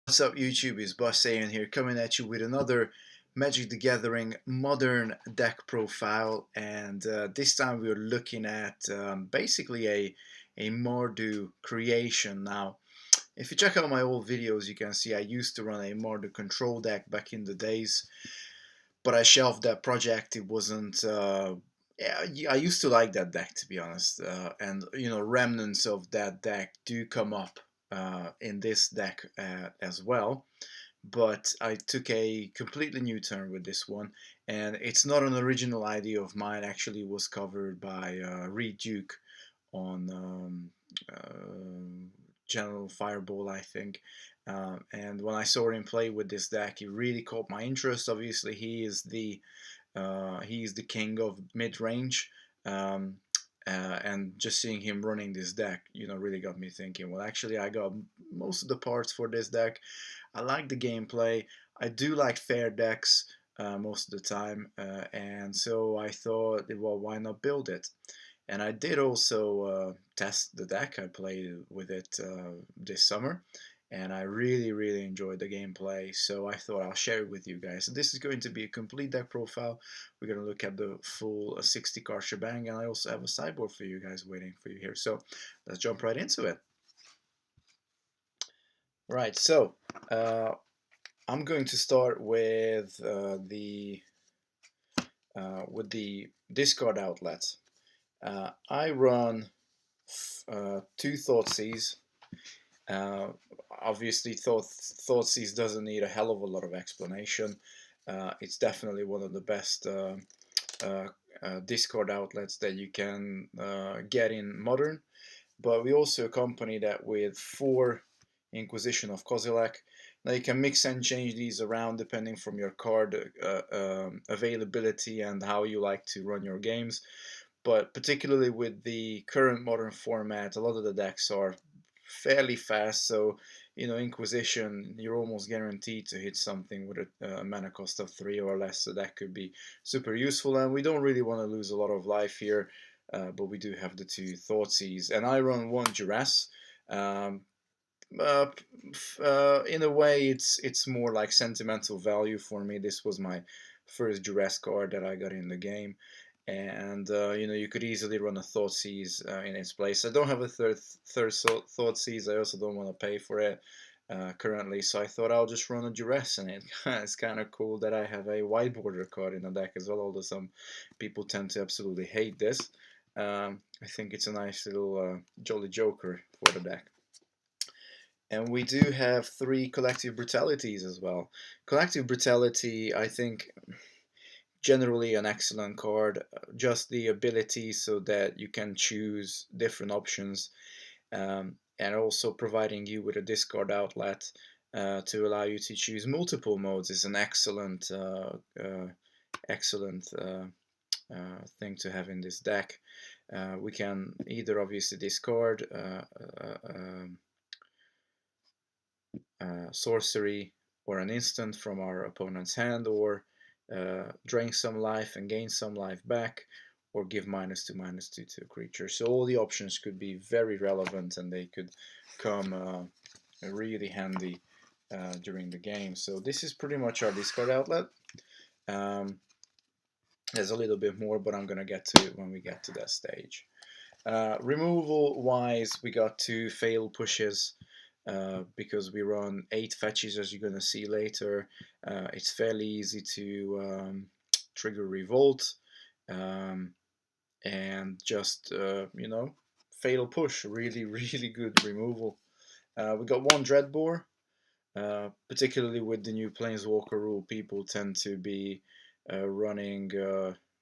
What's up YouTube, it's Saiyan here coming at you with another Magic the Gathering modern deck profile, and this time we're looking at basically a Mardu creation. Now if you check out my old videos you can see I used to run a Mardu control deck back in the days, but I shelved that project. It wasn't yeah, I used to like that deck, to be honest, and remnants of that deck do come up in this deck as well, but I took a completely new turn with this one, and it's not an original idea of mine. Actually, it was covered by Reed Duke on General Fireball, I think. And when I saw him play with this deck, he really caught my interest. Obviously, he is the king of mid-range. And just seeing him running this deck, really got me thinking, well, actually, I got most of the parts for this deck. I like the gameplay. I do like fair decks most of the time, and so I thought, well, why not build it? And I did also test the deck. I played with it this summer, and I really enjoyed the gameplay. So I thought I'll share it with you guys. So this is going to be a complete deck profile. We're going to look at the full 60 card shebang, and I also have a sideboard for you guys waiting for you here. So let's jump right into it. Right, so I'm going to start with the discard outlet. I run two Thoughtseize. Uh, Obviously, Thoughtseize doesn't need a hell of a lot of explanation. It's definitely one of the best uh, discard outlets that you can get in Modern. But we also accompany that with 4 Inquisition of Kozilek. Now you can mix and change these around depending from your card availability and how you like to run your games. But particularly with the current Modern format, a lot of the decks are fairly fast, so Inquisition, you're almost guaranteed to hit something with a mana cost of 3 or less, so that could be super useful. And we don't really want to lose a lot of life here, but we do have the 2 Thoughtseize, and I run 1 Duress. Um, in a way, it's more like sentimental value for me. This was my first Duress card that I got in the game, and you could easily run a Thoughtseize in its place. I don't have a third Thoughtseize. I also don't want to pay for it currently, so I thought I'll just run a Duress in it. It's kind of cool that I have a white border card in the deck as well, although some people tend to absolutely hate this. I think it's a nice little Jolly Joker for the deck. And we do have 3 Collective Brutalities as well. Collective Brutality, I think, generally an excellent card. Just the ability so that you can choose different options, and also providing you with a discard outlet to allow you to choose multiple modes is an excellent thing to have in this deck. We can either obviously discard sorcery or an instant from our opponent's hand, or drain some life and gain some life back, or give -2/-2 to a creature. So all the options could be very relevant, and they could come really handy during the game. So this is pretty much our discard outlet. There's a little bit more, but I'm gonna get to it when we get to that stage. Removal wise, we got 2 fail pushes. Because we run 8 fetches, as you're going to see later. It's fairly easy to trigger Revolt, and just, fatal push. Really good removal. We got 1 Dreadbore. Particularly with the new Planeswalker rule, people tend to be running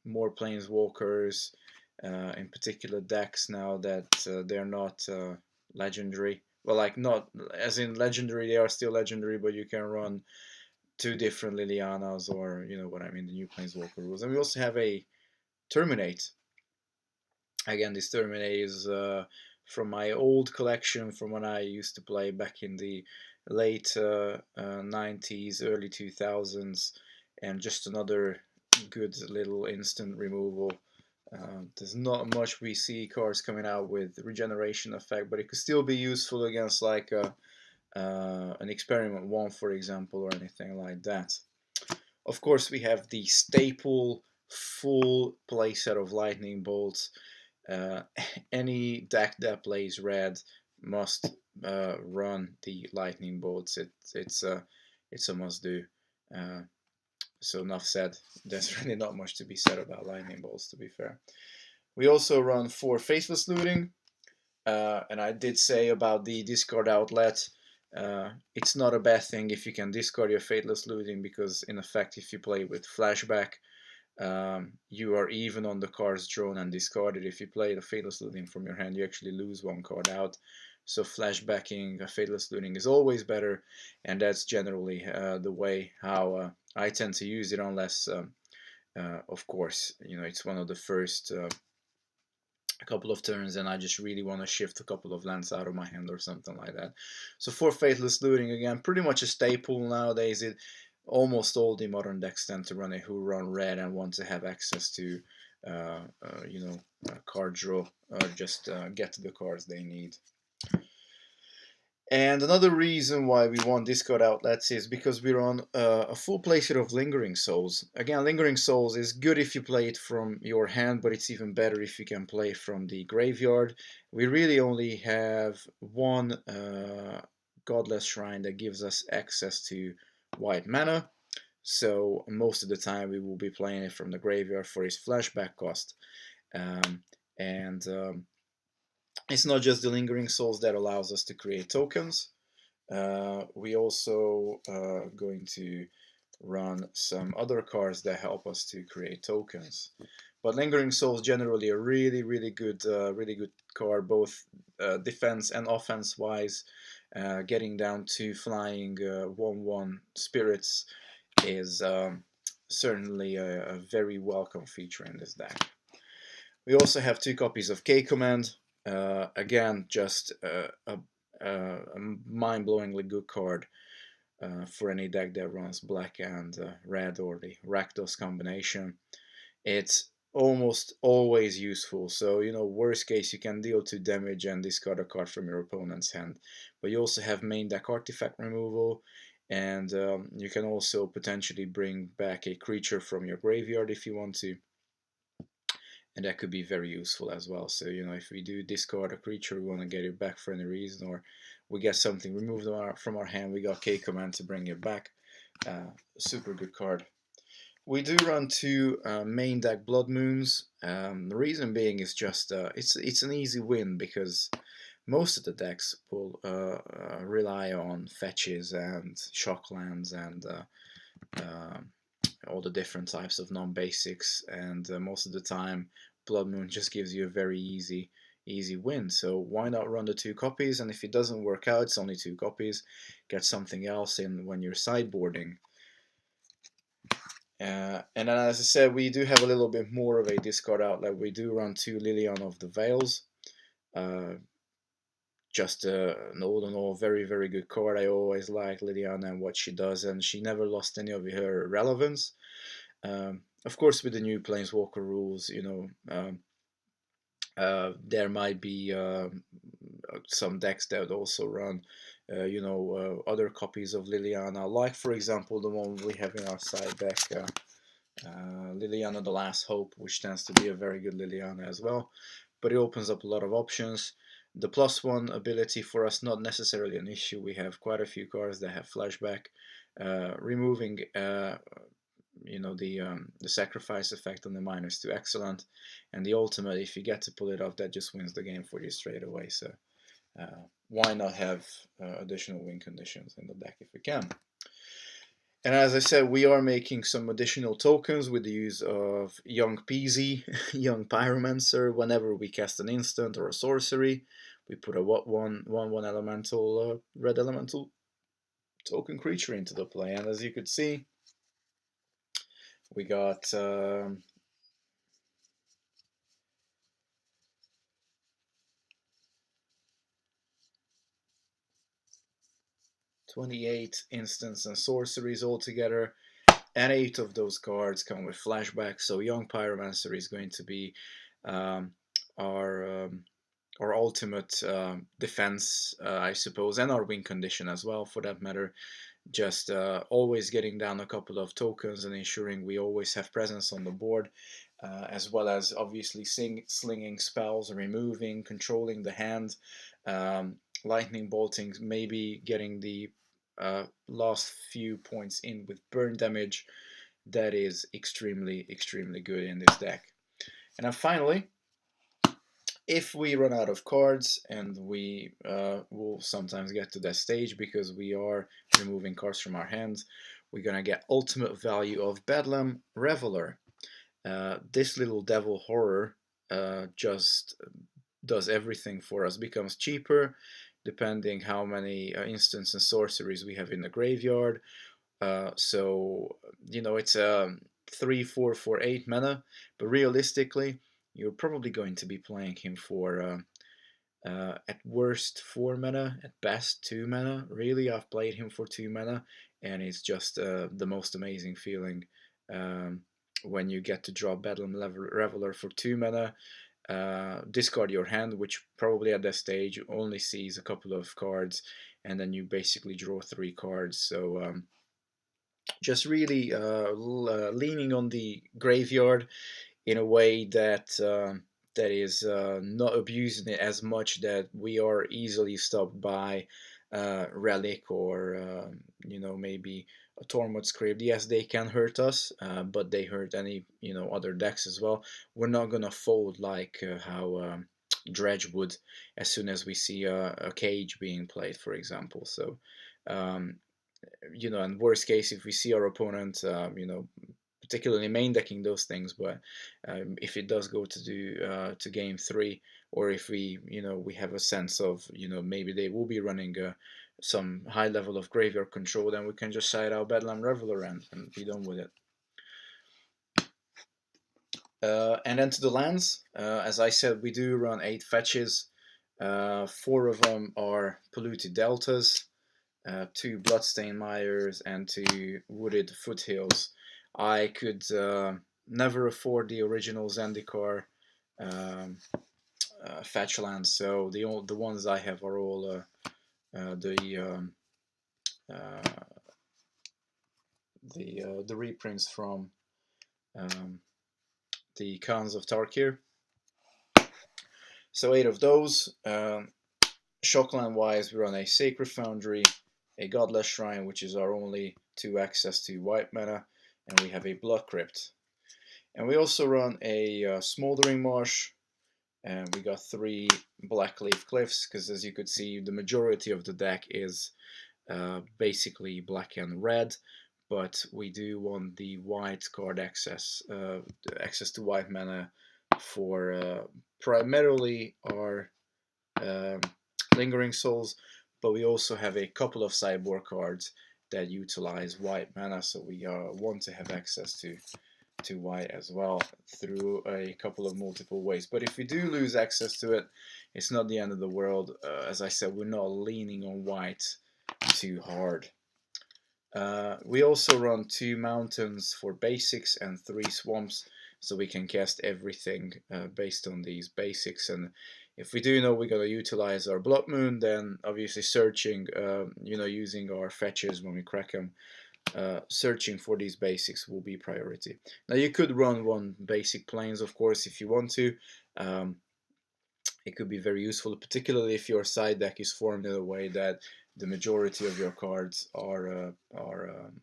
more Planeswalkers in particular decks now that they're not legendary. Well, like, not as in legendary, they are still legendary, but you can run 2 different Lilianas, or you know what I mean, the new Planeswalker rules. And we also have a Terminate. Again, this Terminate is from my old collection, from when I used to play back in the late 90s, early 2000s, and just another good little instant removal. There's not much we see cards coming out with regeneration effect, but it could still be useful against like an experiment 1, for example, or anything like that. Of course, we have the staple full playset of lightning bolts. Any deck that plays red must run the lightning bolts. It's a must do. So enough said. There's really not much to be said about lightning bolts, to be fair. We also run 4 faithless looting, and I did say about the discard outlet. It's not a bad thing if you can discard your faithless looting, because in effect, if you play with flashback, you are even on the cards drawn and discarded. If you play the faithless looting from your hand, you actually lose 1 card out. So flashbacking a faithless looting is always better, and that's generally the way how I tend to use it, unless of course, it's one of the first a couple of turns and I just really want to shift a couple of lands out of my hand or something like that. So 4 faithless looting, again, pretty much a staple nowadays. Almost all the modern decks tend to run it, who run red and want to have access to card draw, just get to the cards they need. And another reason why we want discard outlets is because we're on a full playset of Lingering Souls. Again, Lingering Souls is good if you play it from your hand, but it's even better if you can play from the graveyard. We really only have one Godless Shrine that gives us access to white mana, so most of the time we will be playing it from the graveyard for its flashback cost. It's not just the Lingering Souls that allows us to create tokens. We also going to run some other cards that help us to create tokens. But Lingering Souls generally a really good card, both defense and offense wise. Getting down to flying 1/1 spirits is certainly a very welcome feature in this deck. We also have 2 copies of K Command. Again, just a mind-blowingly good card for any deck that runs black and red, or the Rakdos combination. It's almost always useful. So, worst case, you can deal 2 damage and discard a card from your opponent's hand. But you also have main deck artifact removal, and you can also potentially bring back a creature from your graveyard if you want to. And that could be very useful as well. So, if we do discard a creature, we want to get it back for any reason, or we get something removed from our hand, we got K Command to bring it back. Super good card. We do run 2 main deck Blood Moons. The reason being is just it's an easy win, because most of the decks will rely on fetches and shock lands and all the different types of non-basics, and most of the time Blood Moon just gives you a very easy win. So why not run the 2 copies, and if it doesn't work out, it's only 2 copies, get something else in when you're sideboarding. And then, as I said, we do have a little bit more of a discard outlet. We do run 2 Liliana of the Veils. Just an all in all very good card. I always like Liliana and what she does, and she never lost any of her relevance. Of course, with the new Planeswalker rules, there might be some decks that also run other copies of Liliana, like for example the one we have in our side deck, Liliana the Last Hope, which tends to be a very good Liliana as well, but it opens up a lot of options. The +1 ability for us, not necessarily an issue. We have quite a few cards that have flashback. Removing the sacrifice effect on the -2, excellent. And the ultimate, if you get to pull it off, that just wins the game for you straight away. So why not have additional win conditions in the deck if we can? And as I said, we are making some additional tokens with the use of Young Peasy, Young Pyromancer. Whenever we cast an instant or a sorcery, we put a 1/1 elemental, red elemental token creature into the play. And as you could see, we got 28 instants and sorceries altogether, and 8 of those cards come with flashback. So Young Pyromancer is going to be our our ultimate defense, I suppose, and our win condition as well, for that matter. Just always getting down a couple of tokens and ensuring we always have presence on the board, as well as obviously slinging spells, removing, controlling the hand, lightning bolting, maybe getting the last few points in with burn damage. That is extremely, extremely good in this deck. And then finally, if we run out of cards, and we will sometimes get to that stage because we are removing cards from our hands, we're gonna get ultimate value of Bedlam Reveler. This little devil horror just does everything for us, becomes cheaper depending how many instants and sorceries we have in the graveyard. So you know, it's 3, 4 for 8 mana, but realistically you're probably going to be playing him for at worst 4 mana, at best 2 mana. Really, I've played him for 2 mana, and it's just the most amazing feeling when you get to draw Bedlam Reveler for 2 mana. Discard your hand, which probably at that stage only sees a couple of cards, and then you basically draw 3 cards. So just really leaning on the graveyard in a way that that is not abusing it as much, that we are easily stopped by relic or you know, maybe a Tormod script. Yes, they can hurt us, but they hurt any, you know, other decks as well. We're not gonna fold like how Dredge would as soon as we see a cage being played, for example. So um, you know, and worst case, if we see our opponent, you know, particularly main decking those things, but if it does go to do to game 3, or if we, you know, we have a sense of, you know, maybe they will be running some high level of graveyard control, then we can just side out Bedlam Reveler and be done with it. And then to the lands, as I said, we do run 8 fetches. 4 of them are Polluted Deltas, 2 Bloodstained Mires, and 2 Wooded Foothills. I could never afford the original Zendikar um, fetch lands, so the ones I have are all uh, the reprints from um, the Khans of Tarkir. So 8 of those. Shockland wise, we run a Sacred Foundry, a Godless Shrine, which is our only 2 access to white mana, and we have a Blood Crypt. And we also run a Smoldering Marsh, and we got 3 Blackleaf Cliffs, because as you could see, the majority of the deck is basically black and red, but we do want the white card access, access to white mana for primarily our Lingering Souls, but we also have a couple of sideboard cards that utilize white mana, so we want to have access to white as well through a couple of multiple ways. But if we do lose access to it, it's not the end of the world. As I said, we're not leaning on white too hard. We also run 2 mountains for basics and 3 swamps, so we can cast everything based on these basics. And if we do know we're going to utilize our Blood Moon, then obviously searching, you know, using our fetches when we crack them, searching for these basics will be priority. Now you could run 1 basic plains, of course, if you want to. It could be very useful, particularly if your side deck is formed in a way that the majority of your cards are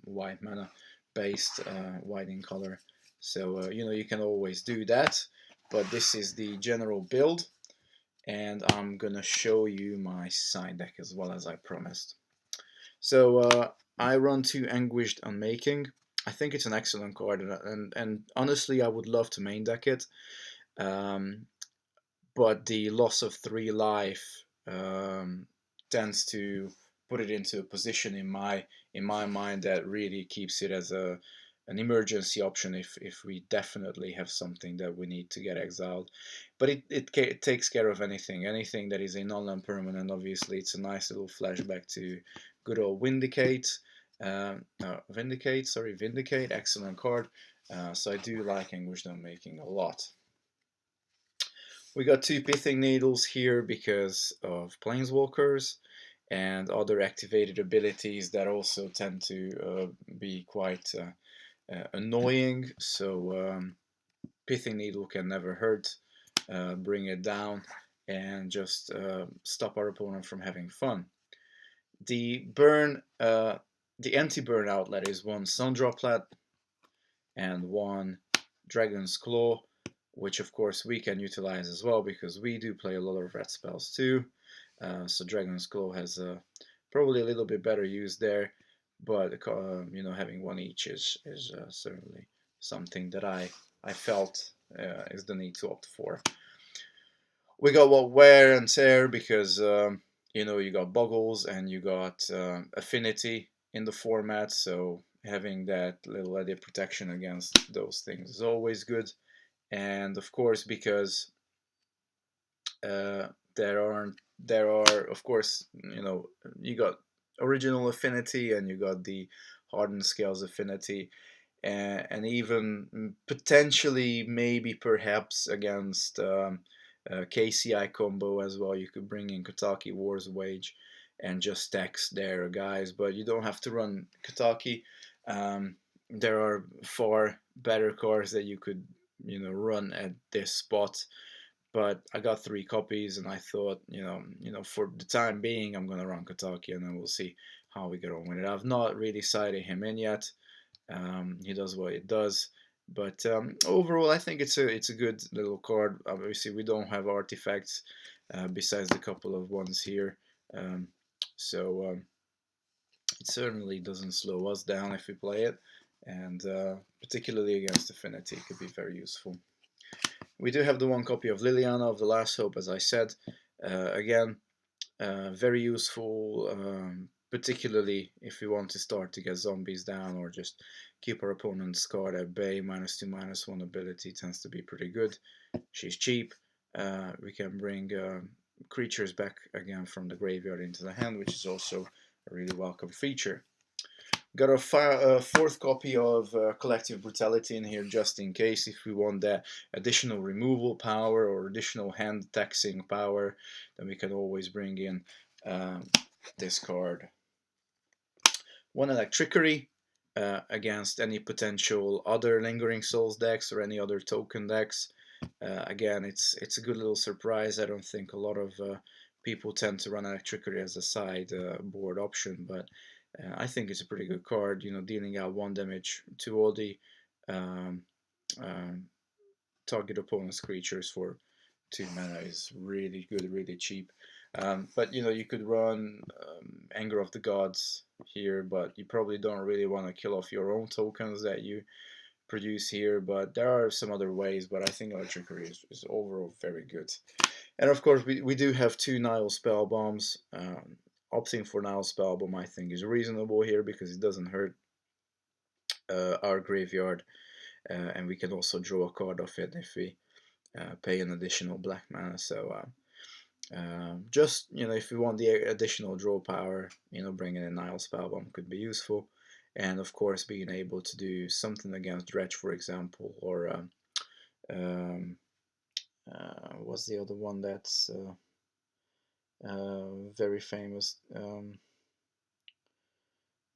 white mana based, white in color. So you know, you can always do that. But this is the general build, and I'm gonna show you my side deck as well, as I promised. So I run 2 Anguished Unmaking. I think it's an excellent card, and honestly, I would love to main deck it. But the loss of 3 life tends to put it into a position in my mind that really keeps it as an emergency option if we definitely have something that we need to get exiled. But it takes care of anything that is a non-land permanent. Obviously, it's a nice little flashback to good old Vindicate. Vindicate, excellent card. So I do like Anguished Unmaking a lot. We got 2 Pithing Needles here because of Planeswalkers and other activated abilities that also tend to be quite annoying. So Pithing Needle can never hurt. Bring it down and just stop our opponent from having fun. The anti-burn outlet is 1 Sun Droplet and 1 Dragon's Claw, which of course we can utilize as well because we do play a lot of red spells too. So Dragon's Claw has probably a little bit better use there, but you know, having 1 each is certainly something that I felt is the need to opt for. We got what wear and tear because you know, you got boggles and you got affinity in the format, so having that little added protection against those things is always good. And of course, because uh, there are of course, you know, you got original affinity and you got the hardened scales affinity, and even potentially maybe perhaps against KCI combo as well. You could bring in Kataki War's Wage and just tax their guys, but you don't have to run Kataki. There are far better cards that you could, you know, run at this spot. But I got 3 copies, and I thought, for the time being, I'm gonna run Kataki, and then we'll see how we get on with it. I've not really sided him in yet. He does what it does, but overall, I think it's a good little card. Obviously, we don't have artifacts besides the couple of ones here, so it certainly doesn't slow us down if we play it, and particularly against Affinity, it could be very useful. We do have the 1 copy of Liliana of the Last Hope, as I said. Again, very useful, particularly if we want to start to get zombies down or just keep our opponent's card at bay. -2/-1 ability tends to be pretty good. She's cheap. We can bring creatures back again from the graveyard into the hand, which is also a really welcome feature. Got a 4th copy of Collective Brutality in here just in case if we want that additional removal power or additional hand taxing power, then we can always bring in this card. 1 Electrickery against any potential other Lingering Souls decks or any other token decks. Again, it's a good little surprise. I don't think a lot of people tend to run Electrickery as a sideboard option, but I think it's a pretty good card. You know, dealing out 1 damage to all the target opponent's creatures for 2 mana is really good, really cheap. But you know, you could run Anger of the Gods here, but you probably don't really want to kill off your own tokens that you produce here. But there are some other ways, but I think Electrickery is overall very good. And of course, we do have 2 Nile Spell Bombs. Opting for Nile Spell Bomb, I think, is reasonable here because it doesn't hurt our graveyard, and we can also draw a card off it if we pay an additional black mana. So just, you know, if we want the additional draw power, you know, bringing in Nile Spellbomb could be useful. And of course, being able to do something against Dredge, for example, or what's the other one that's very famous?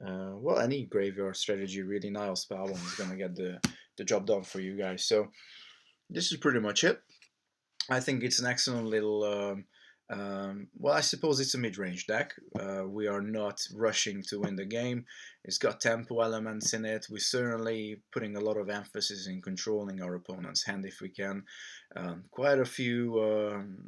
Well, any graveyard strategy, really, Nile Spellbomb is going to get the job done for you guys. So this is pretty much it. I think it's an excellent little well, I suppose it's a mid-range deck. We are not rushing to win the game. It's got tempo elements in it. We're certainly putting a lot of emphasis in controlling our opponent's hand if we can. Quite a few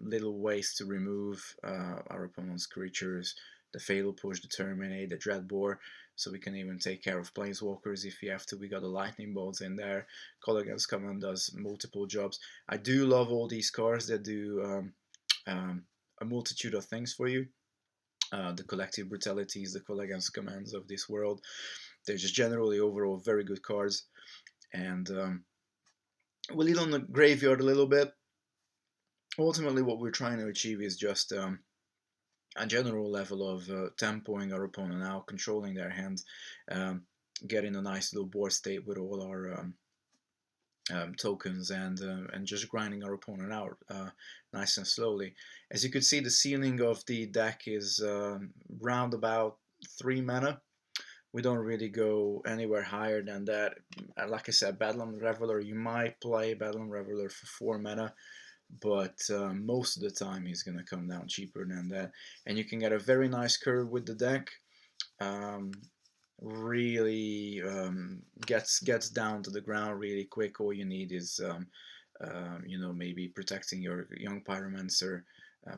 little ways to remove our opponent's creatures. The Fatal Push, the Terminate, the Dreadbore, so we can even take care of Planeswalkers if we have to. We got the Lightning Bolts in there. Call Against Command does multiple jobs. I do love all these cards that do a multitude of things for you. The Collective Brutalities, the Call Against Commands of this world. They're just generally overall very good cards. And we'll lead on the graveyard a little bit. Ultimately, what we're trying to achieve is just a general level of tempoing our opponent out, controlling their hand, getting a nice little board state with all our tokens and just grinding our opponent out nice and slowly. As you could see, the ceiling of the deck is round about 3 mana. We don't really go anywhere higher than that. Like I said, Bedlam Reveler, you might play Bedlam Reveler for 4 mana, but most of the time he's going to come down cheaper than that. And you can get a very nice curve with the deck. Um, really gets down to the ground really quick. All you need is you know, maybe protecting your young Pyromancer,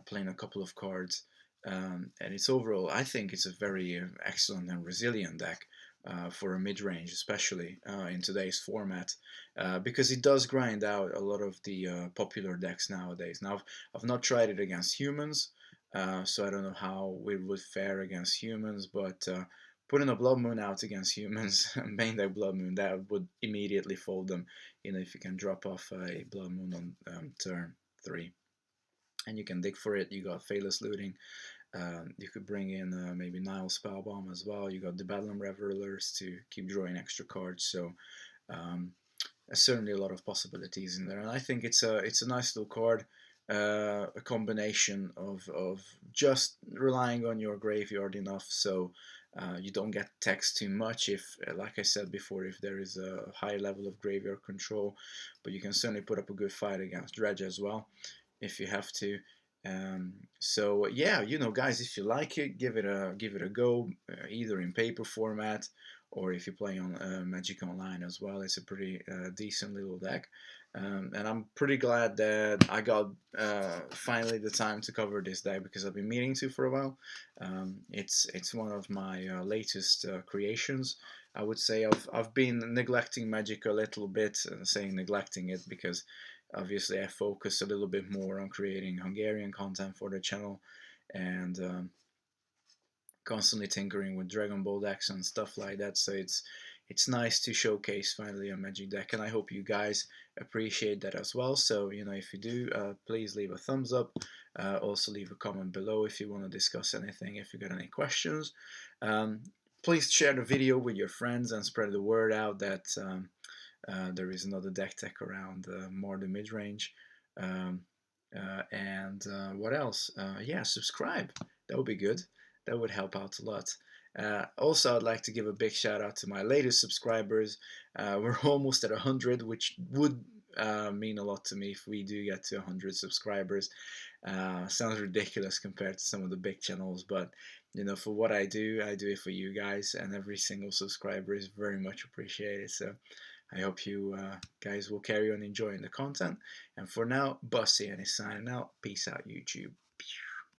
playing a couple of cards, and it's overall, I think it's a very excellent and resilient deck for a mid-range, especially in today's format, because it does grind out a lot of the popular decks nowadays. Now, I've not tried it against humans, so I don't know how it would fare against humans, but putting a Blood Moon out against humans, main deck Blood Moon, that would immediately fold them. You know, if you can drop off a Blood Moon on turn 3. And you can dig for it. You got Faithless Looting. You could bring in maybe Nile Spellbomb as well. You got the Bedlam Revelers to keep drawing extra cards. So there's certainly a lot of possibilities in there. And I think it's a nice little card. A combination of just relying on your graveyard enough so you don't get taxed too much if, like I said before, if there is a high level of graveyard control, but you can certainly put up a good fight against Dredge as well if you have to. So yeah, you know, guys, if you like it, give it a go, either in paper format or if you play on Magic Online as well. It's a pretty decent little deck. And I'm pretty glad that I got finally the time to cover this deck because I've been meaning to for a while. It's one of my latest creations. I would say I've been neglecting Magic a little bit, saying neglecting it because obviously I focus a little bit more on creating Hungarian content for the channel and constantly tinkering with Dragon Ball decks and stuff like that. So it's nice to showcase finally a Magic deck, and I hope you guys appreciate that as well. So you know, if you do, please leave a thumbs up. Also leave a comment below if you want to discuss anything. If you got any questions, please share the video with your friends and spread the word out that there is another deck tech around Mardu Midrange. And what else? Yeah, subscribe. That would be good. That would help out a lot. Also, I'd like to give a big shout out to my latest subscribers. We're almost at 100, which would mean a lot to me if we do get to 100 subscribers. Sounds ridiculous compared to some of the big channels, but you know, for what I do it for you guys, and every single subscriber is very much appreciated. So I hope you guys will carry on enjoying the content. And for now, Boss Saiyan is signing out. Peace out, YouTube.